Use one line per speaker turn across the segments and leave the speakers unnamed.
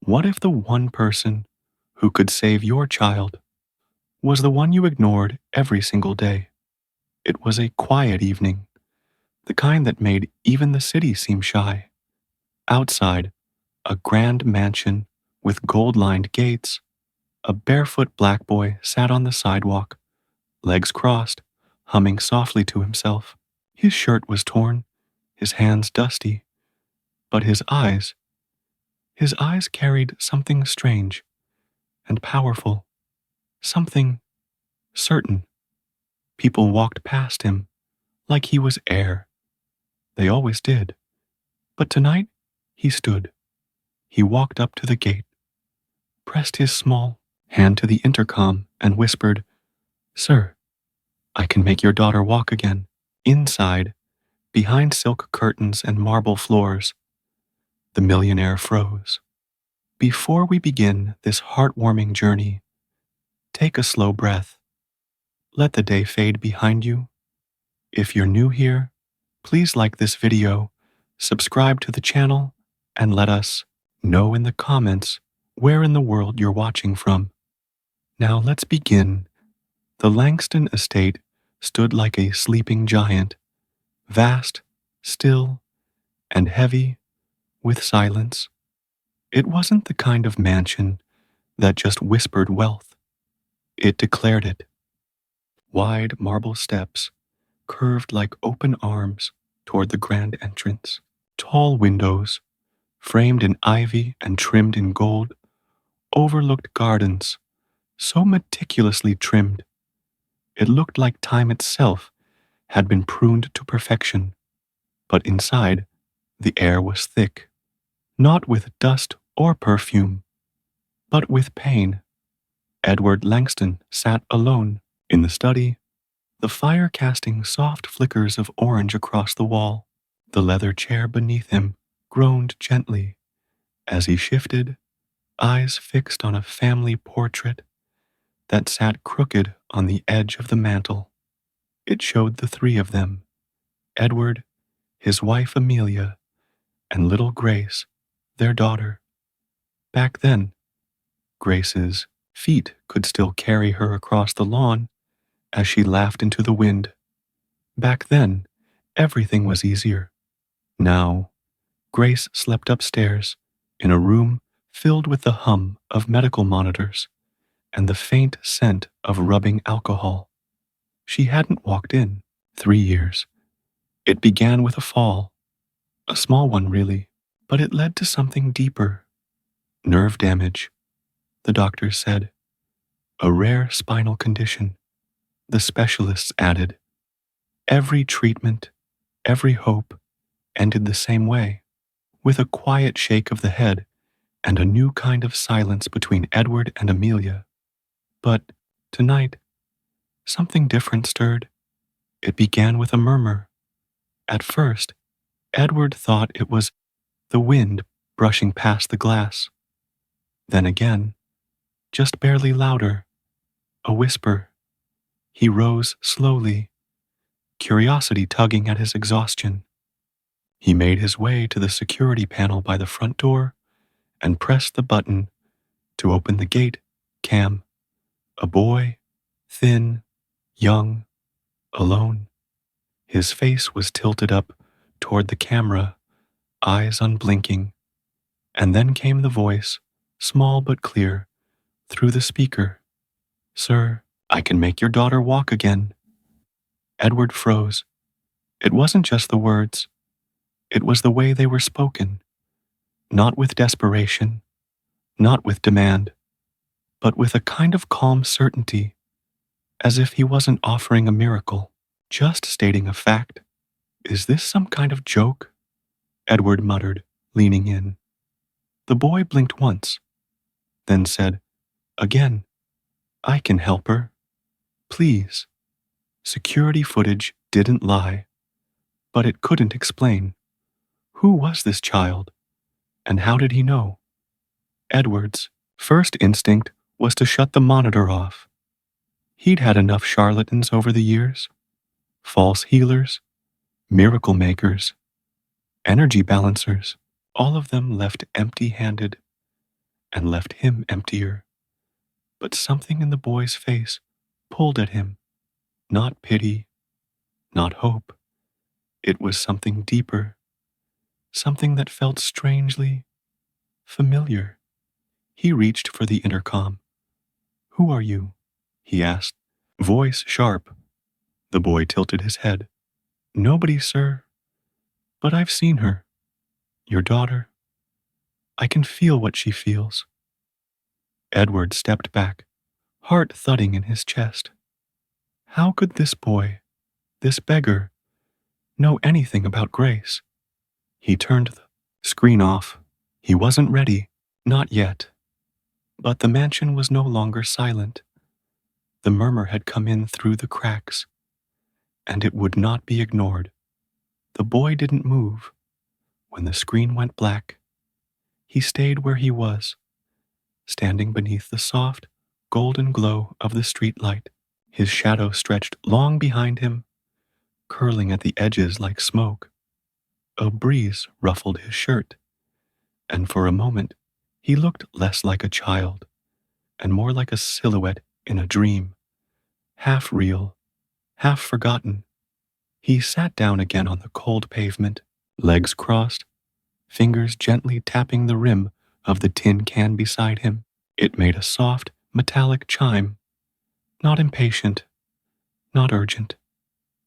What if the one person who could save your child was the one you ignored every single day? It was a quiet evening, the kind that made even the city seem shy. Outside, a grand mansion with gold-lined gates, a barefoot black boy sat on the sidewalk, legs crossed, humming softly to himself. His shirt was torn, his hands dusty, but his eyes carried something strange and powerful, something certain. People walked past him like he was air. They always did. But tonight, he stood. He walked up to the gate, pressed his small hand to the intercom, and whispered, "Sir, I can make your daughter walk again." Inside, behind silk curtains and marble floors, the millionaire froze. Before we begin this heartwarming journey, take a slow breath. Let the day fade behind you. If you're new here, please like this video, subscribe to the channel, and let us know in the comments where in the world you're watching from. Now let's begin. The Langston estate stood like a sleeping giant, vast, still, and heavy with silence. It wasn't the kind of mansion that just whispered wealth. It declared it. Wide marble steps curved like open arms toward the grand entrance. Tall windows, framed in ivy and trimmed in gold, overlooked gardens so meticulously trimmed it looked like time itself had been pruned to perfection. But inside, the air was thick, not with dust or perfume, but with pain. Edward Langston sat alone in the study, the fire casting soft flickers of orange across the wall. The leather chair beneath him groaned gently as he shifted, eyes fixed on a family portrait that sat crooked on the edge of the mantel. It showed the three of them, Edward, his wife Amelia, and little Grace, their daughter. Back then, Grace's feet could still carry her across the lawn as she laughed into the wind. Back then, everything was easier. Now, Grace slept upstairs in a room filled with the hum of medical monitors and the faint scent of rubbing alcohol. She hadn't walked in 3 years. It began with a fall, a small one really, but it led to something deeper. Nerve damage, the doctors said. A rare spinal condition, the specialists added. Every treatment, every hope, ended the same way, with a quiet shake of the head and a new kind of silence between Edward and Amelia. But tonight, something different stirred. It began with a murmur. At first, Edward thought it was the wind brushing past the glass. Then again, just barely louder, a whisper. He rose slowly, curiosity tugging at his exhaustion. He made his way to the security panel by the front door and pressed the button to open the gate cam. A boy, thin, young, alone. His face was tilted up toward the camera, eyes unblinking. And then came the voice, small but clear, through the speaker. "Sir, I can make your daughter walk again." Edward froze. It wasn't just the words. It was the way they were spoken. Not with desperation, not with demand, but with a kind of calm certainty, as if he wasn't offering a miracle, just stating a fact. "Is this some kind of joke?" Edward muttered, leaning in. The boy blinked once, then said, "Again, I can help her. Please." Security footage didn't lie, but it couldn't explain. Who was this child, and how did he know? Edward's first instinct was to shut the monitor off. He'd had enough charlatans over the years, false healers, miracle makers, energy balancers, all of them left empty-handed. and left him emptier. But something in the boy's face pulled at him, not pity, not hope. It was something deeper, something that felt strangely familiar. He reached for the intercom. "Who are you?" he asked, voice sharp. The boy tilted his head. "Nobody, sir. But I've seen her. Your daughter. I can feel what she feels." Edward stepped back, heart thudding in his chest. How could this boy, this beggar, know anything about Grace? He turned the screen off. He wasn't ready, not yet. But the mansion was no longer silent. The murmur had come in through the cracks, and it would not be ignored. The boy didn't move. When the screen went black, he stayed where he was, standing beneath the soft, golden glow of the streetlight. His shadow stretched long behind him, curling at the edges like smoke. A breeze ruffled his shirt, and for a moment he looked less like a child and more like a silhouette in a dream, half real, half forgotten. He sat down again on the cold pavement, legs crossed, fingers gently tapping the rim of the tin can beside him. It made a soft, metallic chime, not impatient, not urgent,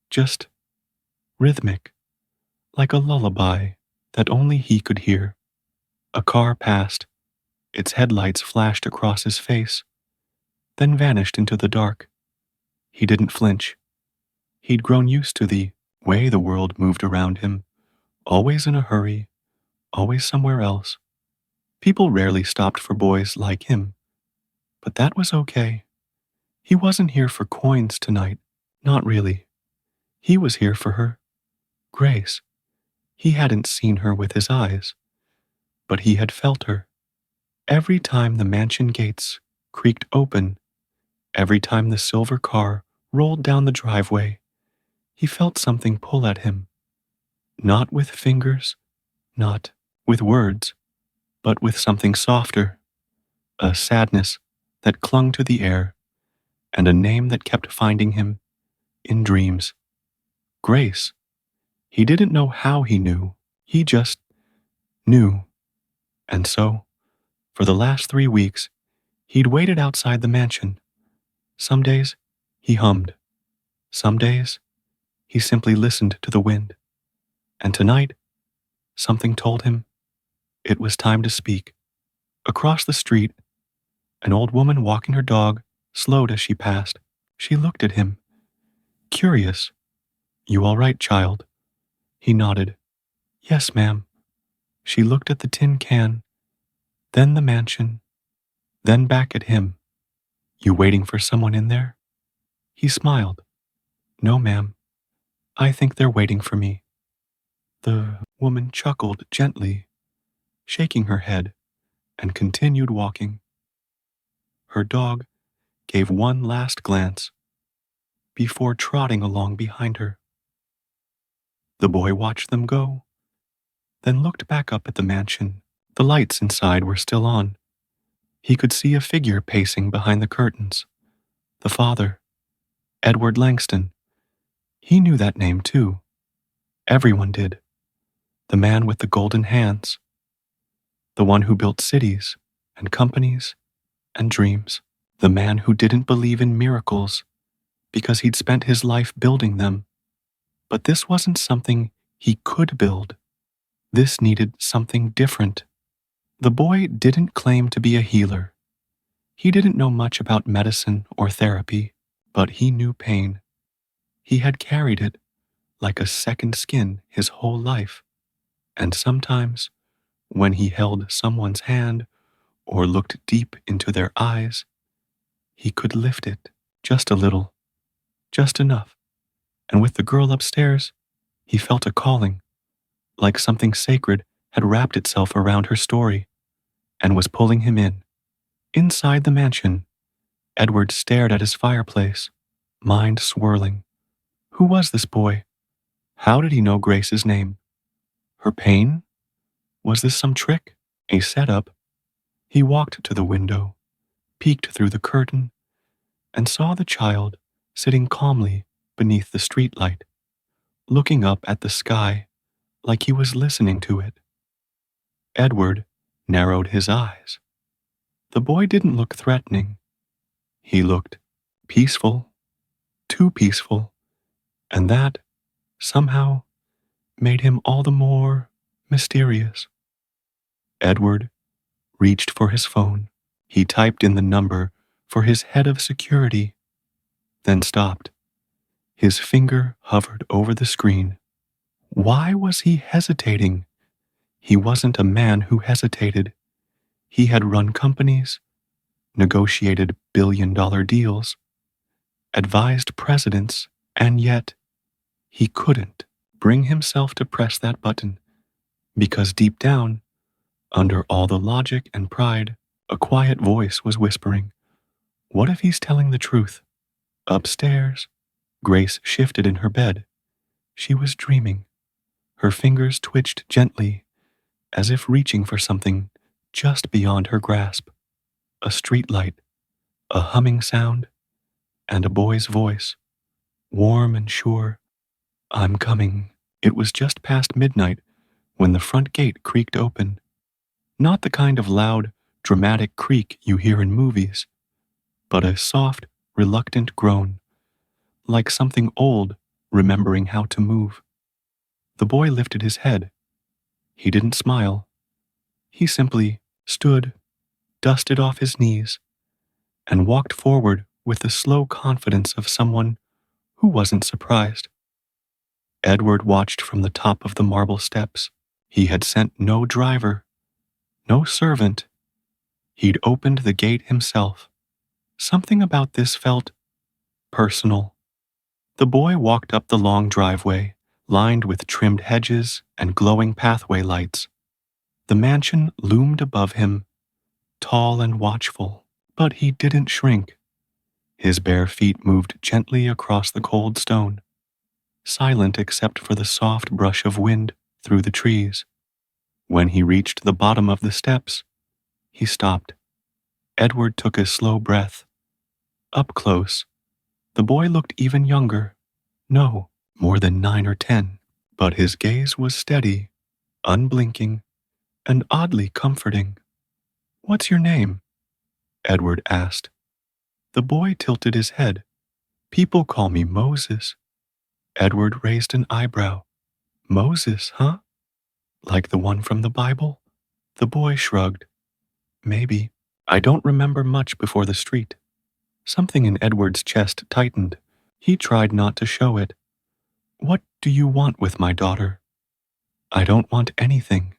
just rhythmic, like a lullaby that only he could hear. A car passed. Its headlights flashed across his face, then vanished into the dark. He didn't flinch. He'd grown used to the way the world moved around him, always in a hurry, always somewhere else. People rarely stopped for boys like him, but that was okay. He wasn't here for coins tonight, not really. He was here for her, Grace. He hadn't seen her with his eyes, but he had felt her. Every time the mansion gates creaked open, every time the silver car rolled down the driveway, he felt something pull at him. Not with fingers, not with words, but with something softer, a sadness that clung to the air, and a name that kept finding him in dreams. Grace. He didn't know how he knew, he just knew. And so, for the last 3 weeks, he'd waited outside the mansion. Some days, he hummed. Some days, he simply listened to the wind. And tonight, something told him it was time to speak. Across the street, an old woman walking her dog slowed as she passed. She looked at him, curious. "You all right, child?" He nodded. "Yes, ma'am." She looked at the tin can, then the mansion, then back at him. "You waiting for someone in there?" He smiled. "No, ma'am. I think they're waiting for me." The woman chuckled gently, shaking her head, and continued walking. Her dog gave one last glance before trotting along behind her. The boy watched them go, then looked back up at the mansion. The lights inside were still on. He could see a figure pacing behind the curtains. The father, Edward Langston. He knew that name too. Everyone did. The man with the golden hands. The one who built cities and companies and dreams. The man who didn't believe in miracles because he'd spent his life building them. But this wasn't something he could build. This needed something different. The boy didn't claim to be a healer. He didn't know much about medicine or therapy, but he knew pain. He had carried it like a second skin his whole life. And sometimes, when he held someone's hand or looked deep into their eyes, he could lift it just a little, just enough. And with the girl upstairs, he felt a calling, like something sacred had wrapped itself around her story and was pulling him in. Inside the mansion, Edward stared at his fireplace, mind swirling. Who was this boy? How did he know Grace's name? Her pain? Was this some trick? A setup? He walked to the window, peeked through the curtain, and saw the child sitting calmly beneath the streetlight, looking up at the sky like he was listening to it. Edward narrowed his eyes. The boy didn't look threatening. He looked peaceful, too peaceful, and that, somehow, made him all the more mysterious. Edward reached for his phone. He typed in the number for his head of security, then stopped. His finger hovered over the screen. Why was he hesitating? He wasn't a man who hesitated. He had run companies, negotiated billion-dollar deals, advised presidents, and yet he couldn't bring himself to press that button because deep down, under all the logic and pride, a quiet voice was whispering, "What if he's telling the truth?" Upstairs, Grace shifted in her bed. She was dreaming. Her fingers twitched gently, as if reaching for something just beyond her grasp. A streetlight, a humming sound, and a boy's voice, warm and sure. "I'm coming." It was just past midnight when the front gate creaked open. Not the kind of loud, dramatic creak you hear in movies, but a soft, reluctant groan, like something old remembering how to move. The boy lifted his head. He didn't smile. He simply stood, dusted off his knees, and walked forward with the slow confidence of someone who wasn't surprised. Edward watched from the top of the marble steps. He had sent no driver, no servant. He'd opened the gate himself. Something about this felt personal. The boy walked up the long driveway, lined with trimmed hedges and glowing pathway lights. The mansion loomed above him, tall and watchful, but he didn't shrink. His bare feet moved gently across the cold stone, silent except for the soft brush of wind through the trees. When he reached the bottom of the steps, he stopped. Edward took a slow breath. Up close, the boy looked even younger. No, more than 9 or 10, but his gaze was steady, unblinking, and oddly comforting. "What's your name?" Edward asked. The boy tilted his head. "People call me Moses." Edward raised an eyebrow. "Moses, huh? Like the one from the Bible?" The boy shrugged. "Maybe. I don't remember much before the street." Something in Edward's chest tightened. He tried not to show it. "What do you want with my daughter?" "I don't want anything,"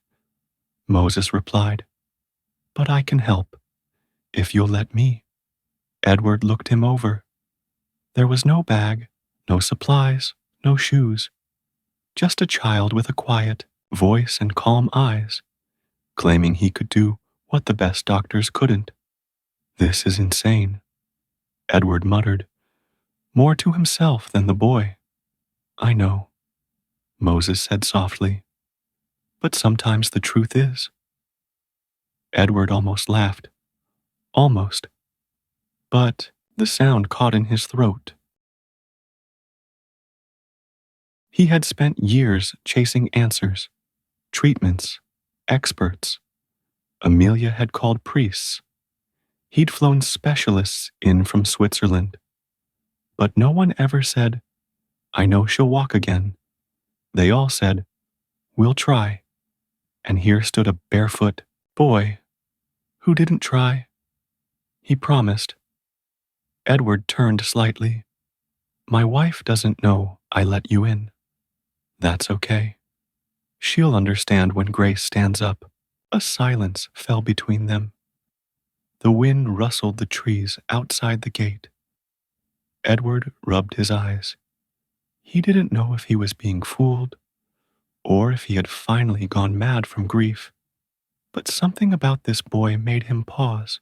Moses replied. "But I can help, if you'll let me." Edward looked him over. There was no bag, no supplies, no shoes. Just a child with a quiet voice and calm eyes, claiming he could do what the best doctors couldn't. "This is insane," Edward muttered, more to himself than the boy. "I know," Moses said softly, "but sometimes the truth is." Edward almost laughed. Almost. But the sound caught in his throat. He had spent years chasing answers, treatments, experts. Amelia had called priests. He'd flown specialists in from Switzerland. But no one ever said, "I know she'll walk again." They all said, "We'll try." And here stood a barefoot boy who didn't try. He promised. Edward turned slightly. "My wife doesn't know I let you in." "That's okay. She'll understand when Grace stands up." A silence fell between them. The wind rustled the trees outside the gate. Edward rubbed his eyes. He didn't know if he was being fooled or if he had finally gone mad from grief. But something about this boy made him pause,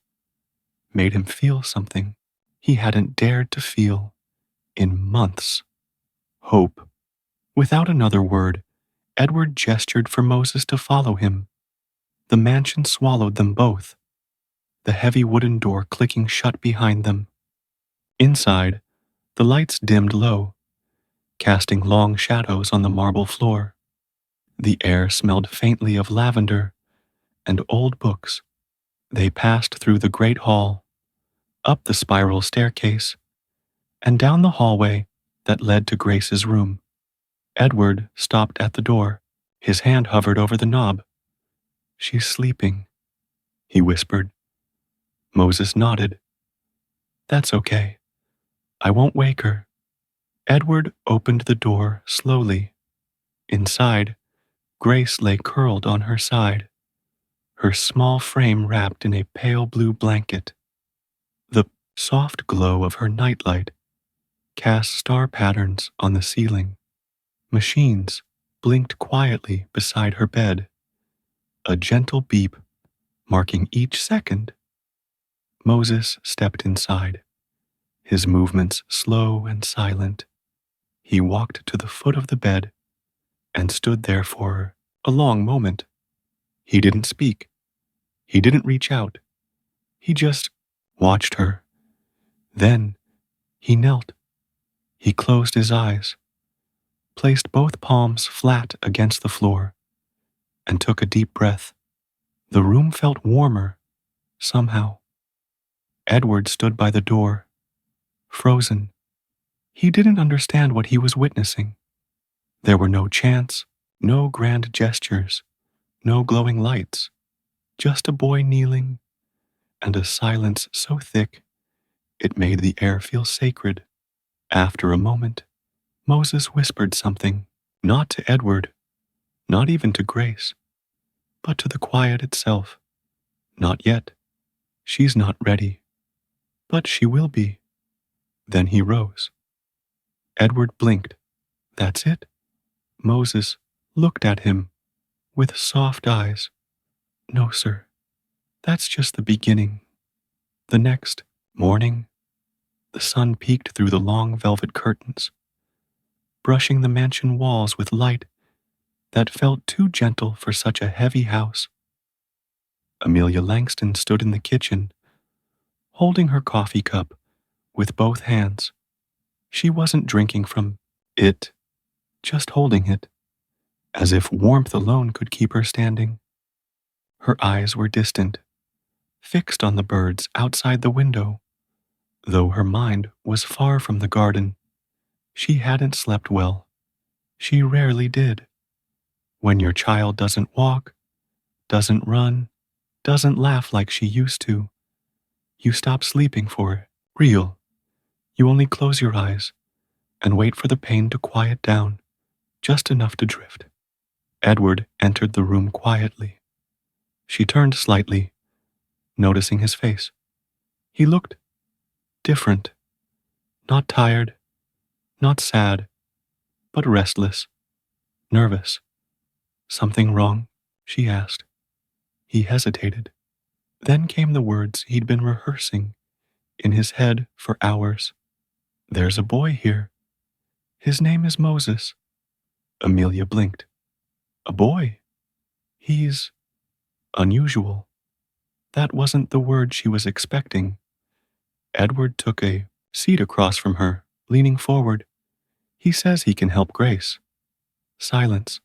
made him feel something he hadn't dared to feel in months. Hope. Without another word, Edward gestured for Moses to follow him. The mansion swallowed them both. the heavy wooden door clicking shut behind them. Inside, the lights dimmed low, casting long shadows on the marble floor. The air smelled faintly of lavender and old books. They passed through the great hall, up the spiral staircase, and down the hallway that led to Grace's room. Edward stopped at the door. His hand hovered over the knob. "She's sleeping," he whispered. Moses nodded. "That's okay. I won't wake her." Edward opened the door slowly. Inside, Grace lay curled on her side, her small frame wrapped in a pale blue blanket. The soft glow of her nightlight cast star patterns on the ceiling. Machines blinked quietly beside her bed, a gentle beep marking each second. Moses stepped inside, his movements slow and silent. He walked to the foot of the bed and stood there for a long moment. He didn't speak. He didn't reach out. He just watched her. Then he knelt. He closed his eyes, placed both palms flat against the floor, and took a deep breath. The room felt warmer, somehow. Edward stood by the door, frozen. He didn't understand what he was witnessing. There were no chants, no grand gestures, no glowing lights, just a boy kneeling, and a silence so thick it made the air feel sacred. After a moment, Moses whispered something, not to Edward, not even to Grace, but to the quiet itself. "Not yet. She's not ready. But she will be." Then he rose. Edward blinked. "That's it?" Moses looked at him with soft eyes. "No, sir. That's just the beginning." The next morning, the sun peeked through the long velvet curtains, brushing the mansion walls with light that felt too gentle for such a heavy house. Amelia Langston stood in the kitchen, holding her coffee cup with both hands. She wasn't drinking from it, just holding it, as if warmth alone could keep her standing. Her eyes were distant, fixed on the birds outside the window. Though her mind was far from the garden, she hadn't slept well. She rarely did. When your child doesn't walk, doesn't run, doesn't laugh like she used to, you stop sleeping for real. You only close your eyes and wait for the pain to quiet down, just enough to drift. Edward entered the room quietly. She turned slightly, noticing his face. He looked different, not tired, not sad, but restless, nervous. "Something wrong?" she asked. He hesitated. Then came the words he'd been rehearsing in his head for hours. "There's a boy here. His name is Moses." Amelia blinked. "A boy? He's unusual." That wasn't the word she was expecting. Edward took a seat across from her, leaning forward. "He says he can help Grace." Silence.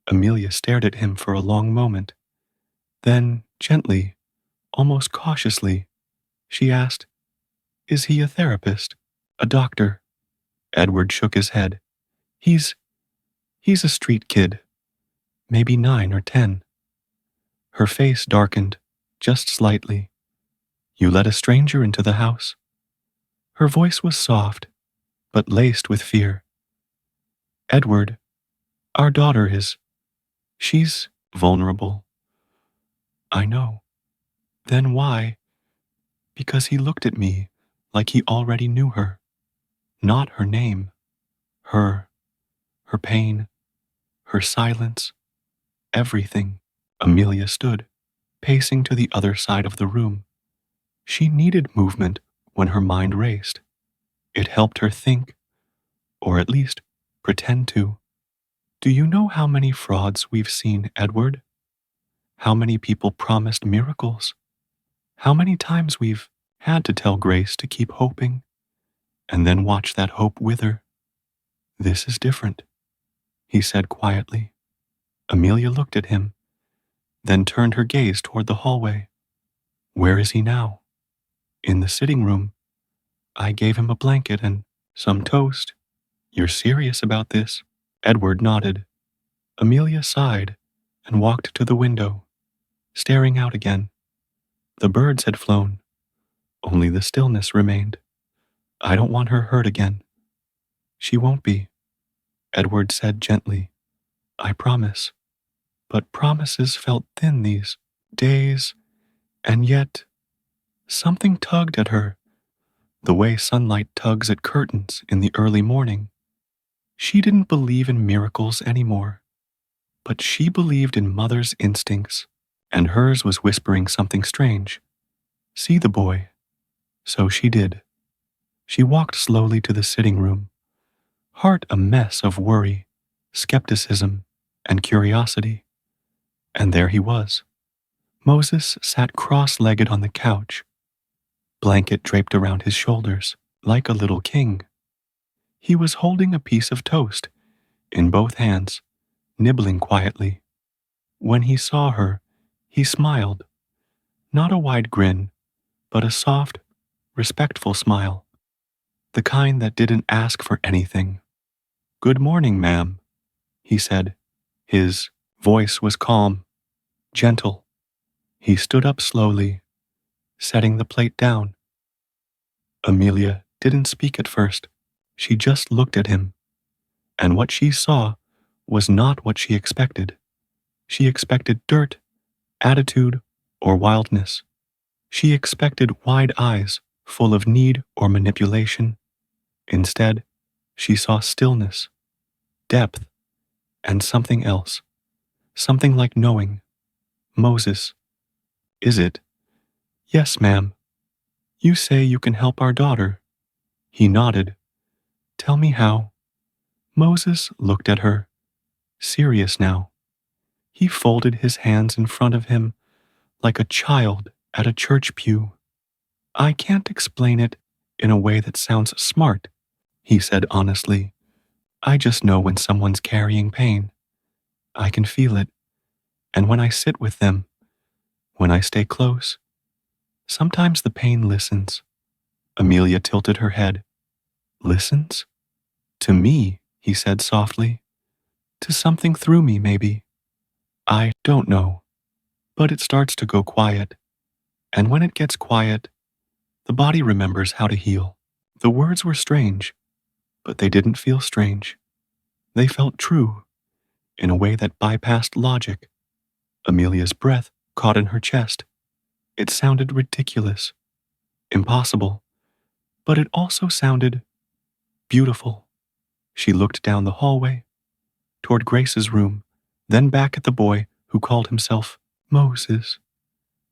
Amelia stared at him for a long moment. Then, gently, almost cautiously, she asked, "Is he a therapist? A doctor?" Edward shook his head. He's a street kid, maybe 9 or 10. Her face darkened, just slightly. "You let a stranger into the house?" Her voice was soft, but laced with fear. "Edward, our daughter she's vulnerable." "I know." "Then why?" Because he looked at me like he already knew her. Not her name. Her pain, her silence, everything. Amelia stood, pacing to the other side of the room. She needed movement when her mind raced. It helped her think, or at least pretend to. "Do you know how many frauds we've seen, Edward? How many people promised miracles? How many times we've had to tell Grace to keep hoping and then watch that hope wither. This is different, he said quietly. Amelia looked at him, then turned her gaze toward the hallway. Where is he now? In the sitting room. I gave him a blanket and some toast. You're serious about this? Edward nodded. Amelia sighed and walked to the window, staring out again. The birds had flown. Only the stillness remained. I don't want her hurt again. She won't be, Edward said gently. I promise. But promises felt thin these days, and yet something tugged at her, the way sunlight tugs at curtains in the early morning. She didn't believe in miracles anymore, but she believed in mother's instincts, and hers was whispering something strange. See the boy. So she did. She walked slowly to the sitting room, heart a mess of worry, skepticism, and curiosity. And there he was. Moses sat cross-legged on the couch, blanket draped around his shoulders, like a little king. He was holding a piece of toast in both hands, nibbling quietly. When he saw her, he smiled. Not a wide grin, but a soft, respectful smile. The kind that didn't ask for anything. Good morning, ma'am, he said. His voice was calm, gentle. He stood up slowly, setting the plate down. Amelia didn't speak at first. She just looked at him. And what she saw was not what she expected. She expected dirt, attitude, or wildness. She expected wide eyes full of need or manipulation. Instead, she saw stillness, depth, and something else. Something like knowing. Moses. Is it? Yes, ma'am. You say you can help our daughter. He nodded. Tell me how. Moses looked at her, serious now. He folded his hands in front of him like a child at a church pew. I can't explain it in a way that sounds smart, he said honestly. I just know when someone's carrying pain. I can feel it. And when I sit with them, when I stay close, sometimes the pain listens. Amelia tilted her head. Listens? To me, he said softly. To something through me, maybe. I don't know. But it starts to go quiet. And when it gets quiet, the body remembers how to heal. The words were strange, but they didn't feel strange. They felt true, in a way that bypassed logic. Amelia's breath caught in her chest. It sounded ridiculous, impossible, but it also sounded beautiful. She looked down the hallway, toward Grace's room, then back at the boy who called himself Moses.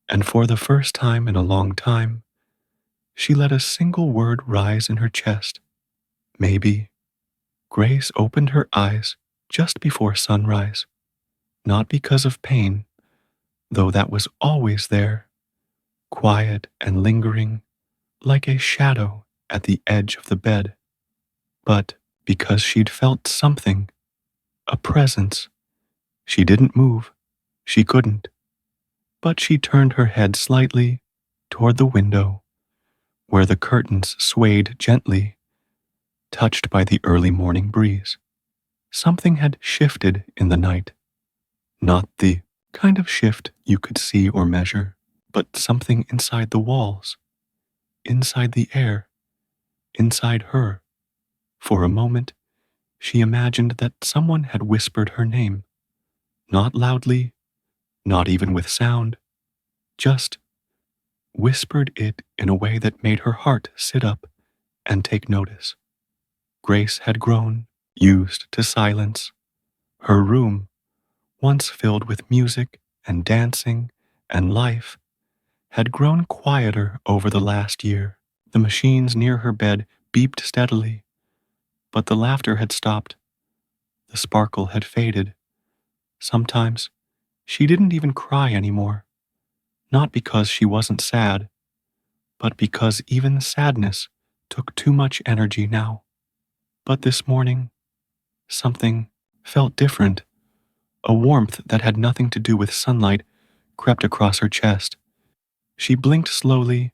And for the first time in a long time, she let a single word rise in her chest. Maybe. Grace opened her eyes just before sunrise, not because of pain, though that was always there, quiet and lingering, like a shadow at the edge of the bed, but because she'd felt something, a presence. She didn't move, she couldn't, but she turned her head slightly toward the window, where the curtains swayed gently, touched by the early morning breeze. Something had shifted in the night, not the kind of shift you could see or measure, but something inside the walls, inside the air, inside her. For a moment, she imagined that someone had whispered her name, not loudly, not even with sound, just whispered it in a way that made her heart sit up and take notice. Grace had grown, used to silence. Her room, once filled with music and dancing and life, had grown quieter over the last year. The machines near her bed beeped steadily, but the laughter had stopped. The sparkle had faded. Sometimes she didn't even cry anymore. not because she wasn't sad, but because even sadness took too much energy now. But this morning, something felt different. A warmth that had nothing to do with sunlight crept across her chest. She blinked slowly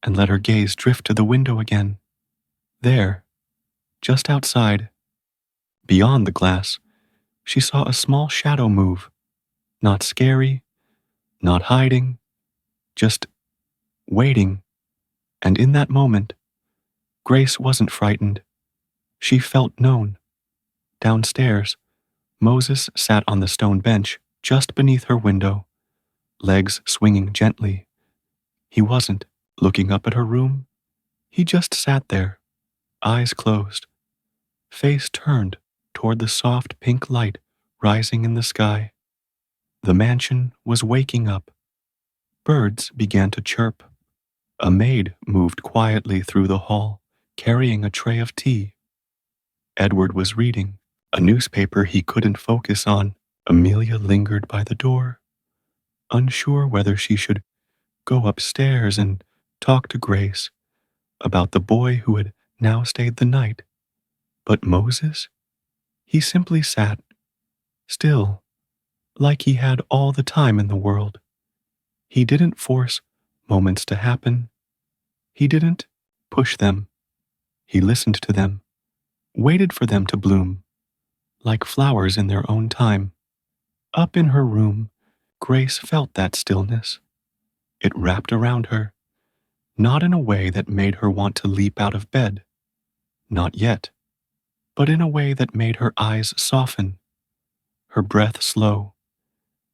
and let her gaze drift to the window again. There, just outside, beyond the glass, she saw a small shadow move. Not scary, not hiding, just waiting. And in that moment, Grace wasn't frightened. She felt known. Downstairs, Moses sat on the stone bench just beneath her window, legs swinging gently. He wasn't looking up at her room. He just sat there, eyes closed, face turned toward the soft pink light rising in the sky. The mansion was waking up. Birds began to chirp. A maid moved quietly through the hall, carrying a tray of tea. Edward was reading a newspaper he couldn't focus on. Amelia lingered by the door, unsure whether she should go upstairs and talk to Grace about the boy who had now stayed the night. But Moses? He simply sat, still, like he had all the time in the world. He didn't force moments to happen. He didn't push them. He listened to them, waited for them to bloom, like flowers in their own time. Up in her room, Grace felt that stillness. It wrapped around her, not in a way that made her want to leap out of bed. Not yet, but in a way that made her eyes soften, her breath slow,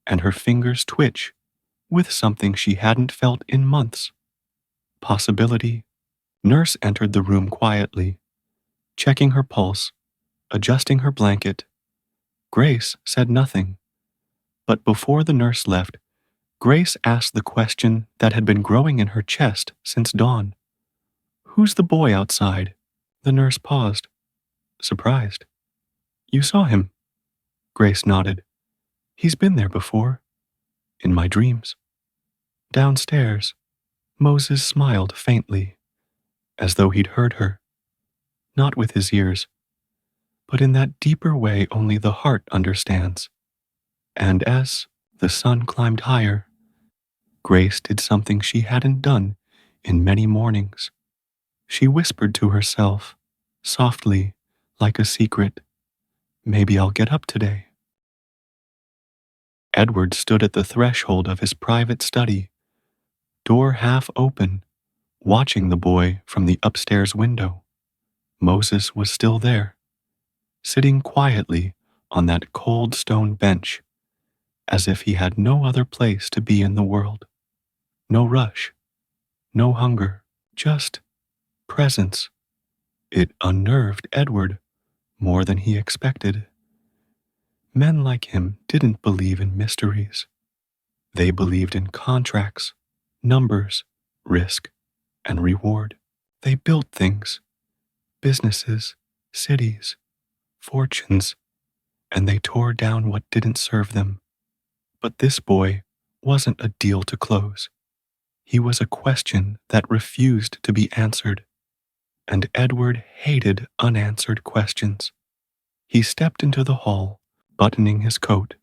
and her fingers twitch with something she hadn't felt in months. Possibility. Nurse entered the room quietly, checking her pulse, adjusting her blanket. Grace said nothing, but before the nurse left, Grace asked the question that had been growing in her chest since dawn. "Who's the boy outside?" The nurse paused, surprised. "You saw him?" Grace nodded. "He's been there before. In my dreams." Downstairs, Moses smiled faintly, as though he'd heard her. Not with his ears, but in that deeper way only the heart understands. And as the sun climbed higher, Grace did something she hadn't done in many mornings. She whispered to herself, softly, like a secret, "Maybe I'll get up today." Edward stood at the threshold of his private study, door half open, watching the boy from the upstairs window. Moses was still there, sitting quietly on that cold stone bench, as if he had no other place to be in the world. No rush, no hunger, just presence. It unnerved Edward more than he expected. Men like him didn't believe in mysteries. They believed in contracts, numbers, risk, and reward. They built things, businesses, cities, fortunes, and they tore down what didn't serve them. But this boy wasn't a deal to close. He was a question that refused to be answered, and Edward hated unanswered questions. He stepped into the hall, buttoning his coat.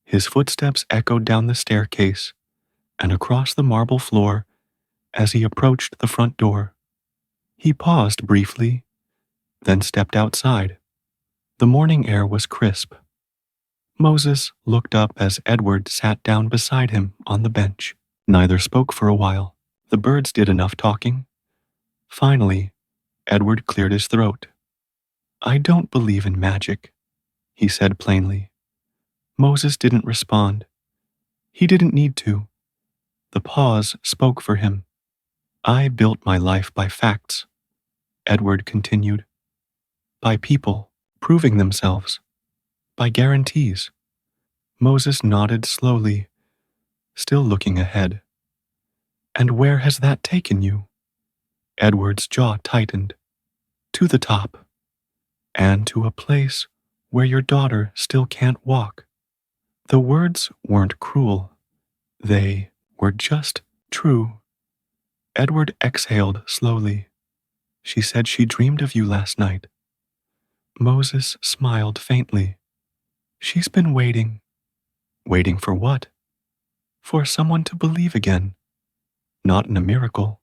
His footsteps echoed down the staircase and across the marble floor as he approached the front door. He paused briefly, then stepped outside. The morning air was crisp. Moses looked up as Edward sat down beside him on the bench. Neither spoke for a while. The birds did enough talking. Finally, Edward cleared his throat. "I don't believe in magic," he said plainly. Moses didn't respond. He didn't need to. The pause spoke for him. "I built my life by facts," Edward continued. "By people proving themselves. By guarantees." Moses nodded slowly, still looking ahead. "And where has that taken you?" Edward's jaw tightened. "To the top. And to a place where your daughter still can't walk." The words weren't cruel. They were just true. Edward exhaled slowly. She said she dreamed of you last night. Moses smiled faintly. She's been waiting. Waiting for what? For someone to believe again. Not in a miracle,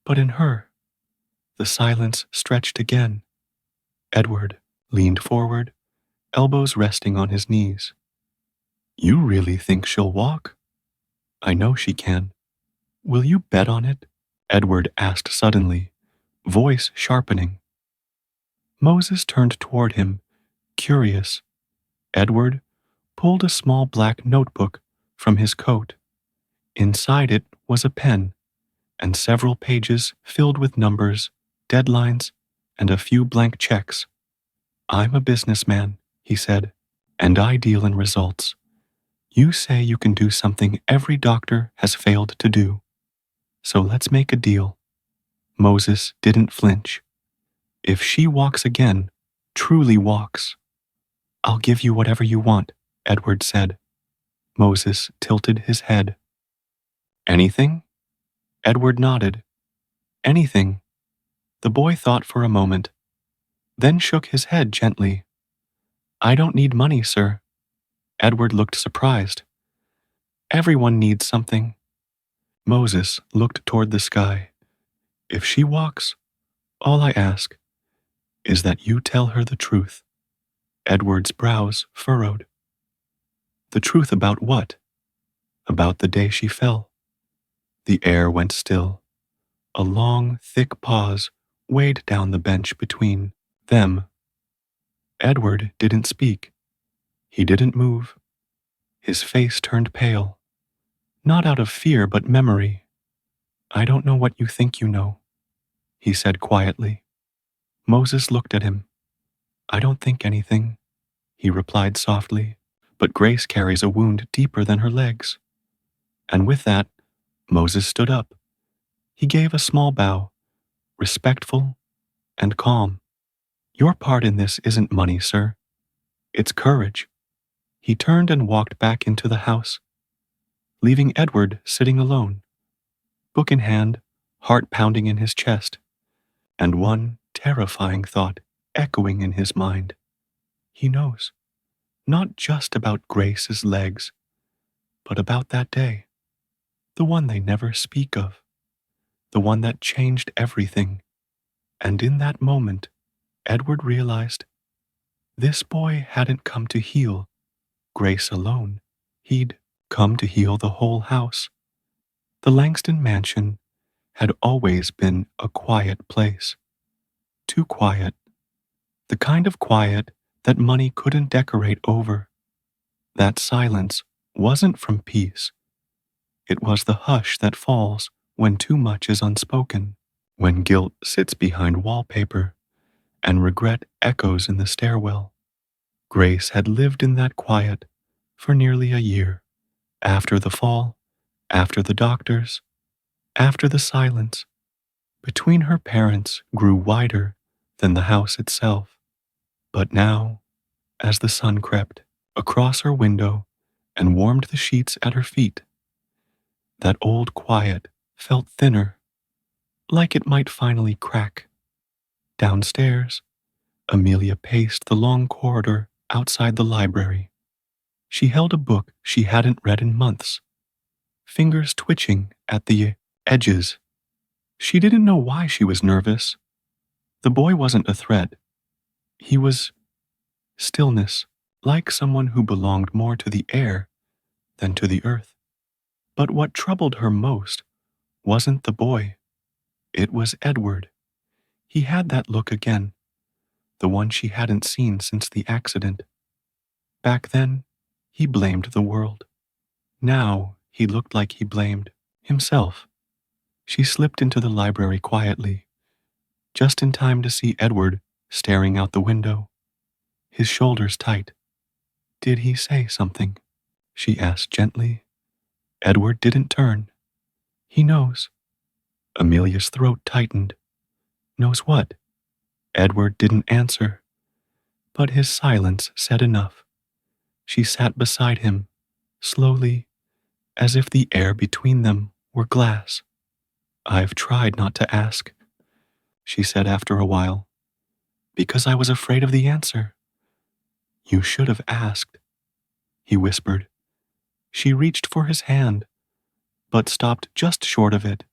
but in her. The silence stretched again. Edward leaned forward, elbows resting on his knees. You really think she'll walk? I know she can. Will you bet on it? Edward asked suddenly, voice sharpening. Moses turned toward him, curious. Edward pulled a small black notebook from his coat. Inside it was a pen and several pages filled with numbers, deadlines, and a few blank checks. I'm a businessman, he said, and I deal in results. You say you can do something every doctor has failed to do. So let's make a deal. Moses didn't flinch. If she walks again, truly walks, I'll give you whatever you want, Edward said. Moses tilted his head. Anything? Edward nodded. Anything. The boy thought for a moment, then shook his head gently. I don't need money, sir. Edward looked surprised. Everyone needs something. Moses looked toward the sky. If she walks, all I ask is that you tell her the truth. Edward's brows furrowed. The truth about what? About the day she fell. The air went still. A long, thick pause weighed down the bench between them. Edward didn't speak. He didn't move. His face turned pale. Not out of fear, but memory. I don't know what you think you know, he said quietly. Moses looked at him. I don't think anything, he replied softly, but Grace carries a wound deeper than her legs. And with that, Moses stood up. He gave a small bow, respectful and calm. Your part in this isn't money, sir. It's courage. He turned and walked back into the house, leaving Edward sitting alone, book in hand, heart pounding in his chest, and one terrifying thought echoing in his mind. He knows, not just about Grace's legs, but about that day, the one they never speak of, the one that changed everything. And in that moment, Edward realized this boy hadn't come to heal Grace alone. He'd come to heal the whole house. The Langston mansion had always been a quiet place. Too quiet. The kind of quiet that money couldn't decorate over. That silence wasn't from peace. It was the hush that falls when too much is unspoken, when guilt sits behind wallpaper and regret echoes in the stairwell. Grace had lived in that quiet for nearly a year. After the fall, after the doctors, after the silence, between her parents grew wider than the house itself. But now, as the sun crept across her window and warmed the sheets at her feet, that old quiet felt thinner, like it might finally crack. Downstairs, Amelia paced the long corridor outside the library. She held a book she hadn't read in months, fingers twitching at the edges. She didn't know why she was nervous. The boy wasn't a threat. He was stillness, like someone who belonged more to the air than to the earth. But what troubled her most wasn't the boy. It was Edward. He had that look again, the one she hadn't seen since the accident. Back then, he blamed the world. Now, he looked like he blamed himself. She slipped into the library quietly, just in time to see Edward staring out the window, his shoulders tight. Did he say something? She asked gently. Edward didn't turn. He knows. Amelia's throat tightened. Knows what? Edward didn't answer, but his silence said enough. She sat beside him, slowly, as if the air between them were glass. "I've tried not to ask," she said after a while, "because I was afraid of the answer." "You should have asked," he whispered. She reached for his hand, but stopped just short of it.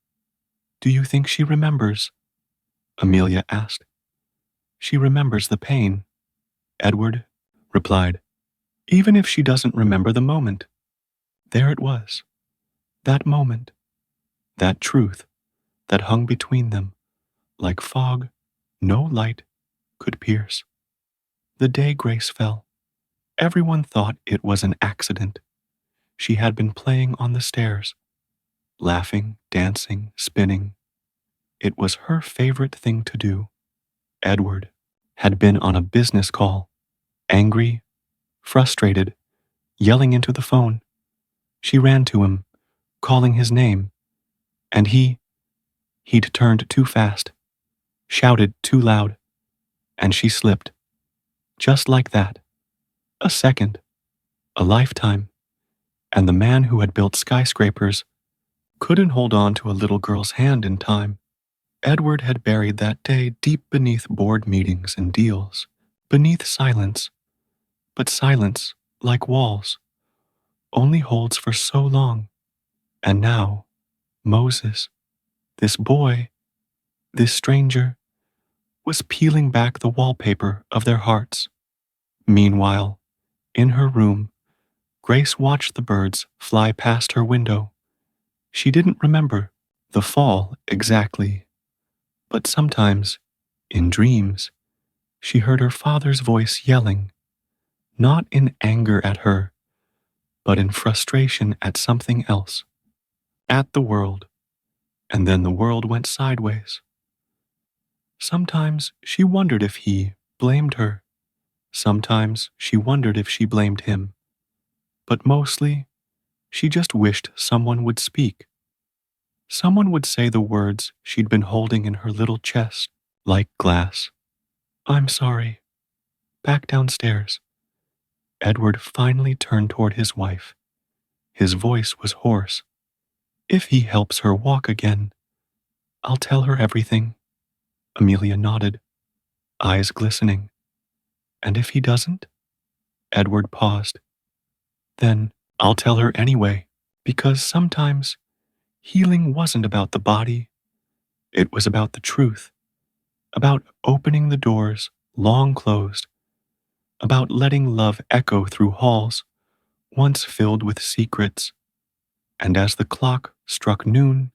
"Do you think she remembers?" Amelia asked. "She remembers the pain," Edward replied, "even if she doesn't remember the moment." There it was, that moment, that truth that hung between them like fog no light could pierce. The day Grace fell, everyone thought it was an accident. She had been playing on the stairs, laughing, dancing, spinning. It was her favorite thing to do. Edward had been on a business call, angry, frustrated, yelling into the phone. She ran to him, calling his name, and he'd turned too fast, shouted too loud, and she slipped. Just like that. A second, a lifetime, and the man who had built skyscrapers couldn't hold on to a little girl's hand in time. Edward had buried that day deep beneath board meetings and deals, beneath silence, but silence, like walls, only holds for so long. And now, Moses, this boy, this stranger, was peeling back the wallpaper of their hearts. Meanwhile, in her room, Grace watched the birds fly past her window. She didn't remember the fall exactly, but sometimes, in dreams, she heard her father's voice yelling, not in anger at her, but in frustration at something else, at the world, and then the world went sideways. Sometimes she wondered if he blamed her. Sometimes she wondered if she blamed him. But mostly, she just wished someone would speak. Someone would say the words she'd been holding in her little chest, like glass. "I'm sorry." Back downstairs, Edward finally turned toward his wife. His voice was hoarse. "If he helps her walk again, I'll tell her everything." Amelia nodded, eyes glistening. "And if he doesn't?" Edward paused. "Then I'll tell her anyway, because sometimes healing wasn't about the body. It was about the truth, about opening the doors long closed, about letting love echo through halls once filled with secrets. And as the clock struck noon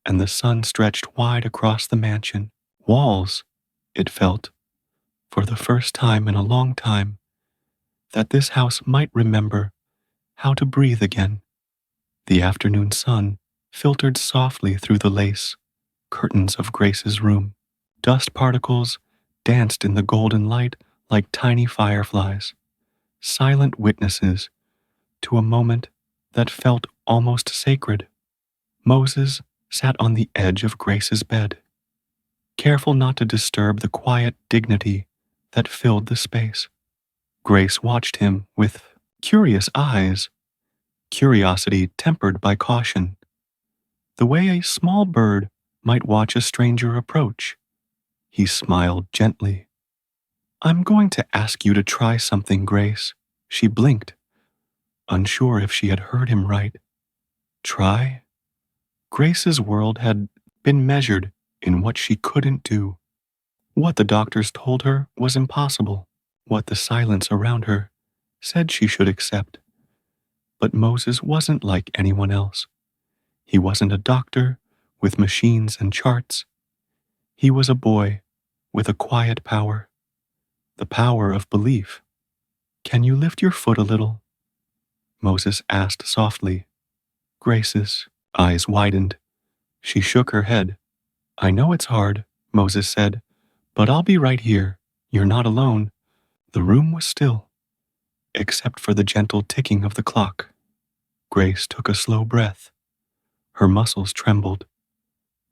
and the sun stretched wide across the mansion, walls, it felt, for the first time in a long time, that this house might remember how to breathe again. The afternoon sun filtered softly through the lace curtains of Grace's room. Dust particles danced in the golden light like tiny fireflies, silent witnesses to a moment that felt almost sacred. Moses sat on the edge of Grace's bed, careful not to disturb the quiet dignity that filled the space. Grace watched him with curious eyes, curiosity tempered by caution, the way a small bird might watch a stranger approach. He smiled gently. "I'm going to ask you to try something, Grace." She blinked, unsure if she had heard him right. Try? Grace's world had been measured in what she couldn't do. What the doctors told her was impossible. What the silence around her said she should accept. But Moses wasn't like anyone else. He wasn't a doctor with machines and charts. He was a boy with a quiet power, the power of belief. "Can you lift your foot a little?" Moses asked softly. Grace's eyes widened. She shook her head. "I know it's hard," Moses said, "but I'll be right here. You're not alone." The room was still, except for the gentle ticking of the clock. Grace took a slow breath. Her muscles trembled,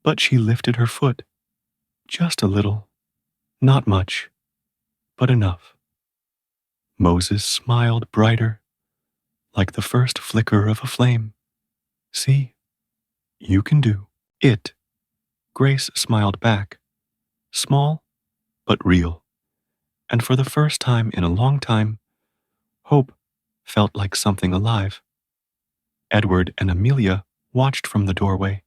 but she lifted her foot. Just a little. Not much, but enough. Moses smiled brighter, like the first flicker of a flame. See, you can do it. Grace smiled back, small but real, and for the first time in a long time, hope felt like something alive. Edward and Amelia watched from the doorway,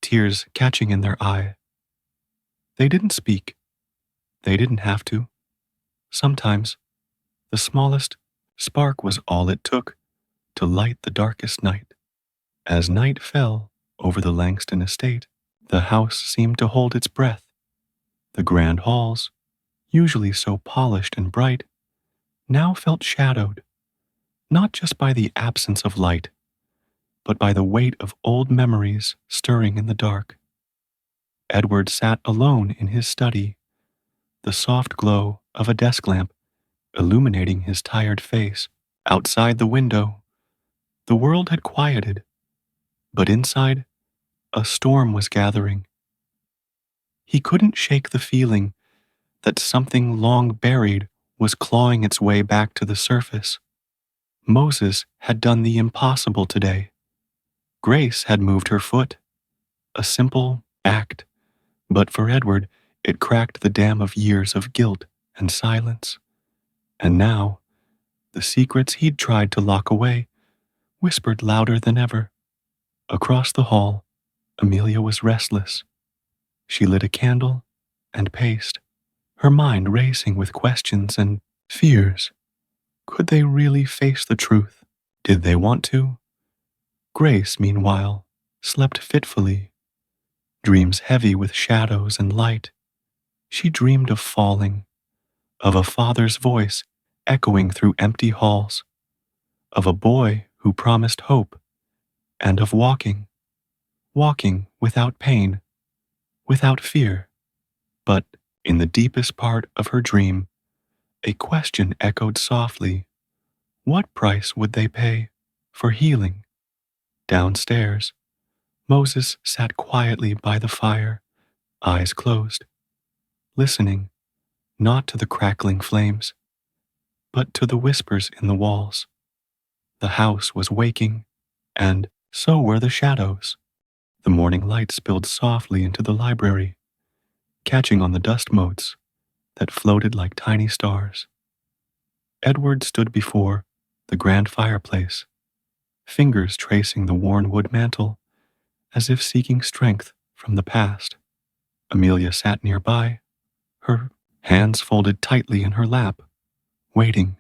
tears catching in their eye. They didn't speak. They didn't have to. Sometimes, the smallest spark was all it took to light the darkest night. As night fell over the Langston estate, the house seemed to hold its breath. The grand halls, usually so polished and bright, now felt shadowed, not just by the absence of light, but by the weight of old memories stirring in the dark. Edward sat alone in his study, the soft glow of a desk lamp illuminating his tired face. Outside the window, the world had quieted, but inside, a storm was gathering. He couldn't shake the feeling that something long buried was clawing its way back to the surface. Moses had done the impossible today. Grace had moved her foot. A simple act, but for Edward, it cracked the dam of years of guilt and silence. And now, the secrets he'd tried to lock away whispered louder than ever. Across the hall, Amelia was restless. She lit a candle and paced, her mind racing with questions and fears. Could they really face the truth? Did they want to? Grace, meanwhile, slept fitfully, dreams heavy with shadows and light. She dreamed of falling, of a father's voice echoing through empty halls, of a boy who promised hope, and of walking without pain, without fear. But in the deepest part of her dream, a question echoed softly. What price would they pay for healing? Downstairs, Moses sat quietly by the fire, eyes closed, listening, not to the crackling flames, but to the whispers in the walls. The house was waking, and so were the shadows. The morning light spilled softly into the library, catching on the dust motes that floated like tiny stars. Edward stood before the grand fireplace, fingers tracing the worn wood mantel as if seeking strength from the past. Amelia sat nearby, her hands folded tightly in her lap, waiting.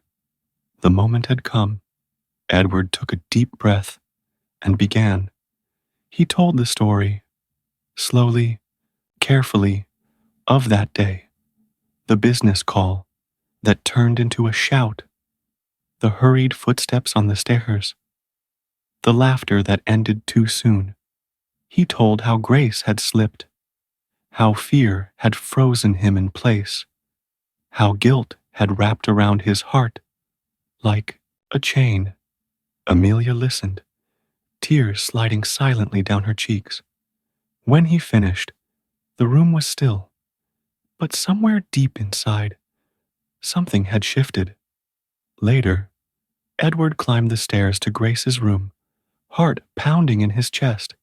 The moment had come. Edward took a deep breath and began. He told the story, slowly, carefully, of that day, the business call that turned into a shout, the hurried footsteps on the stairs, the laughter that ended too soon. He told how Grace had slipped, how fear had frozen him in place, how guilt had wrapped around his heart like a chain. Amelia listened, tears sliding silently down her cheeks. When he finished, the room was still, but somewhere deep inside, something had shifted. Later, Edward climbed the stairs to Grace's room, heart pounding in his chest.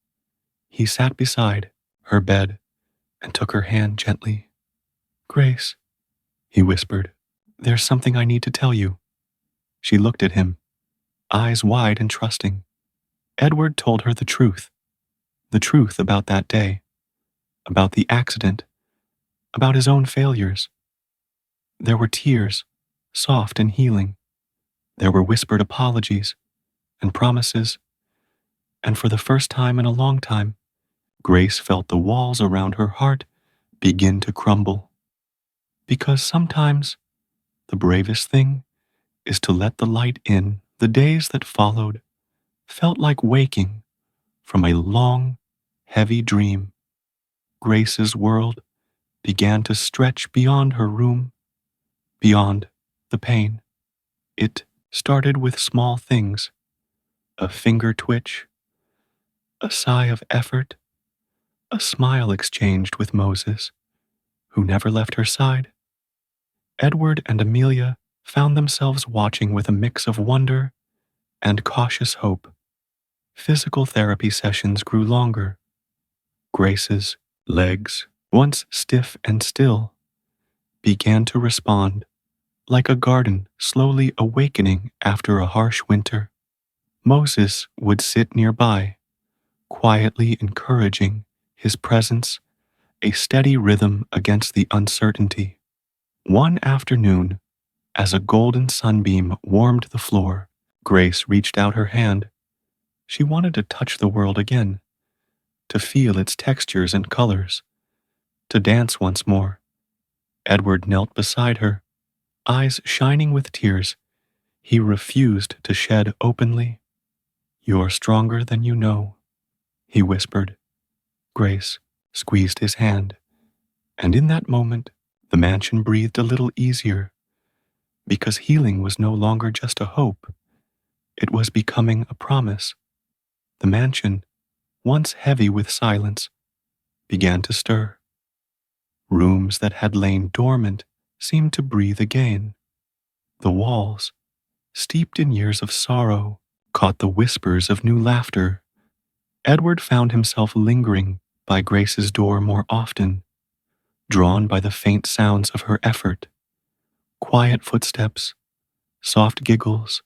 He sat beside her bed and took her hand gently. Grace, he whispered, there's something I need to tell you. She looked at him, eyes wide and trusting. Edward told her the truth about that day, about the accident, about his own failures. There were tears, soft and healing. There were whispered apologies and promises, and for the first time in a long time, Grace felt the walls around her heart begin to crumble. Because sometimes the bravest thing is to let the light in. The days that followed felt like waking from a long, heavy dream. Grace's world began to stretch beyond her room, beyond the pain. It started with small things, a finger twitch, a sigh of effort, a smile exchanged with Moses, who never left her side. Edward and Amelia found themselves watching with a mix of wonder and cautious hope. Physical therapy sessions grew longer. Grace's legs, once stiff and still, began to respond like a garden slowly awakening after a harsh winter. Moses would sit nearby, quietly encouraging his presence, a steady rhythm against the uncertainty. One afternoon, as a golden sunbeam warmed the floor, Grace reached out her hand. She wanted to touch the world again, to feel its textures and colors, to dance once more. Edward knelt beside her, eyes shining with tears he refused to shed openly. "You're stronger than you know," he whispered. Grace squeezed his hand, and in that moment, the mansion breathed a little easier, because healing was no longer just a hope. It was becoming a promise. The mansion, once heavy with silence, began to stir. Rooms that had lain dormant seemed to breathe again. The walls, steeped in years of sorrow, caught the whispers of new laughter. Edward found himself lingering by Grace's door more often, drawn by the faint sounds of her effort. Quiet footsteps, soft giggles,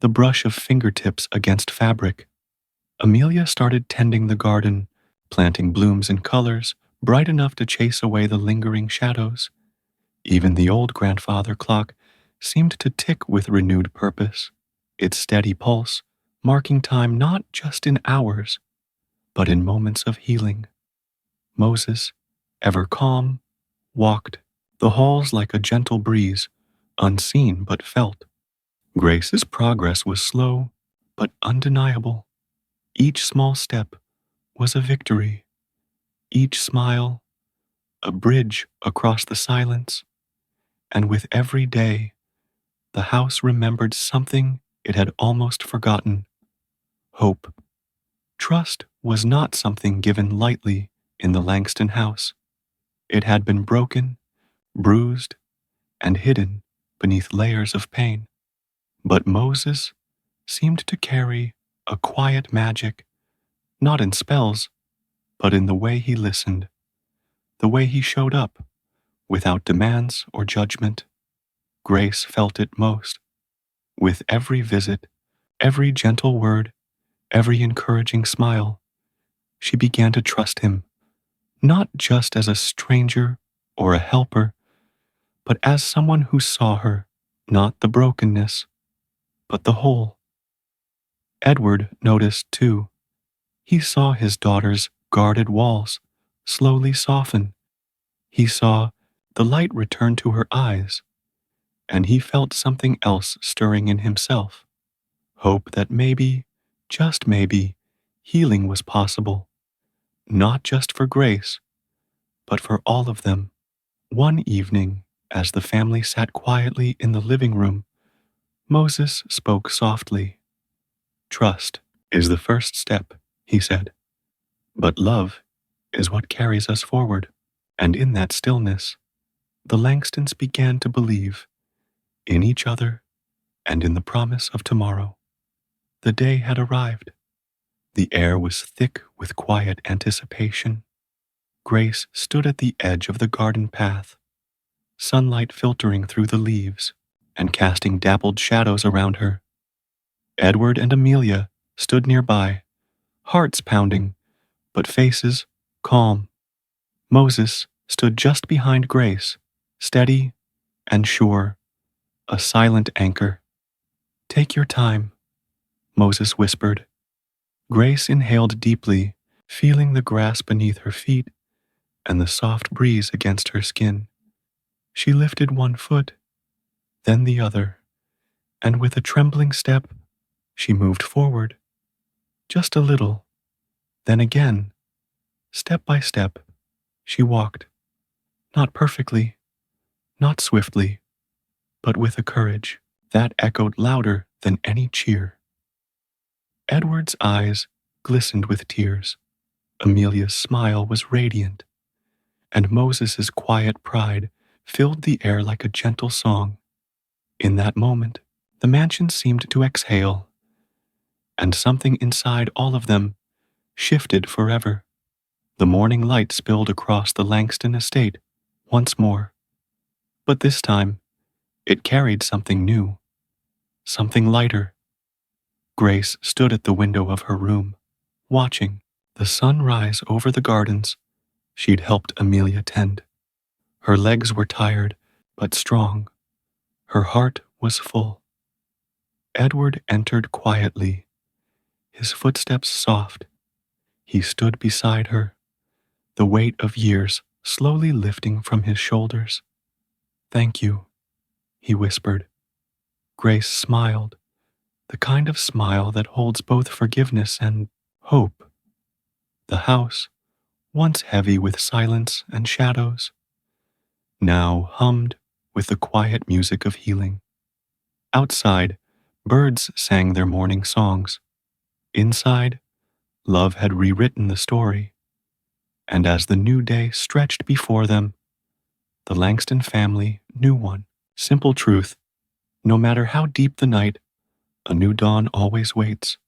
the brush of fingertips against fabric. Amelia started tending the garden, planting blooms in colors bright enough to chase away the lingering shadows. Even the old grandfather clock seemed to tick with renewed purpose, its steady pulse marking time not just in hours, but in moments of healing. Moses, ever calm, walked the halls like a gentle breeze, unseen but felt. Grace's progress was slow, but undeniable. Each small step was a victory, each smile a bridge across the silence, and with every day, the house remembered something it had almost forgotten: hope. Trust was not something given lightly in the Langston house. It had been broken, bruised, and hidden beneath layers of pain. But Moses seemed to carry a quiet magic, not in spells, but in the way he listened, the way he showed up, without demands or judgment. Grace felt it most. With every visit, every gentle word, every encouraging smile, she began to trust him, not just as a stranger or a helper, but as someone who saw her, not the brokenness, but the whole. Edward noticed, too. He saw his daughter's guarded walls slowly soften. He saw the light return to her eyes, and he felt something else stirring in himself. Hope that maybe, just maybe, healing was possible, not just for Grace, but for all of them. One evening, as the family sat quietly in the living room, Moses spoke softly. "Trust is the first step," he said, "but love is what carries us forward." And in that stillness, the Langstons began to believe in each other and in the promise of tomorrow. The day had arrived. The air was thick with quiet anticipation. Grace stood at the edge of the garden path, sunlight filtering through the leaves and casting dappled shadows around her. Edward and Amelia stood nearby, hearts pounding, but faces calm. Moses stood just behind Grace, steady and sure, a silent anchor. "Take your time," Moses whispered. Grace inhaled deeply, feeling the grass beneath her feet and the soft breeze against her skin. She lifted one foot, then the other, and with a trembling step, she moved forward. Just a little, then again, step by step, she walked. Not perfectly, not swiftly, but with a courage that echoed louder than any cheer. Edward's eyes glistened with tears. Amelia's smile was radiant, and Moses's quiet pride filled the air like a gentle song. In that moment, the mansion seemed to exhale. and something inside all of them shifted forever. The morning light spilled across the Langston estate once more, but this time it carried something new, something lighter. Grace stood at the window of her room, watching the sun rise over the gardens she'd helped Amelia tend. Her legs were tired, but strong. Her heart was full. Edward entered quietly, his footsteps soft. He stood beside her, the weight of years slowly lifting from his shoulders. "Thank you," he whispered. Grace smiled, the kind of smile that holds both forgiveness and hope. The house, once heavy with silence and shadows, now hummed with the quiet music of healing. Outside, birds sang their morning songs. Inside, love had rewritten the story, and as the new day stretched before them, the Langston family knew one simple truth: no matter how deep the night, a new dawn always waits.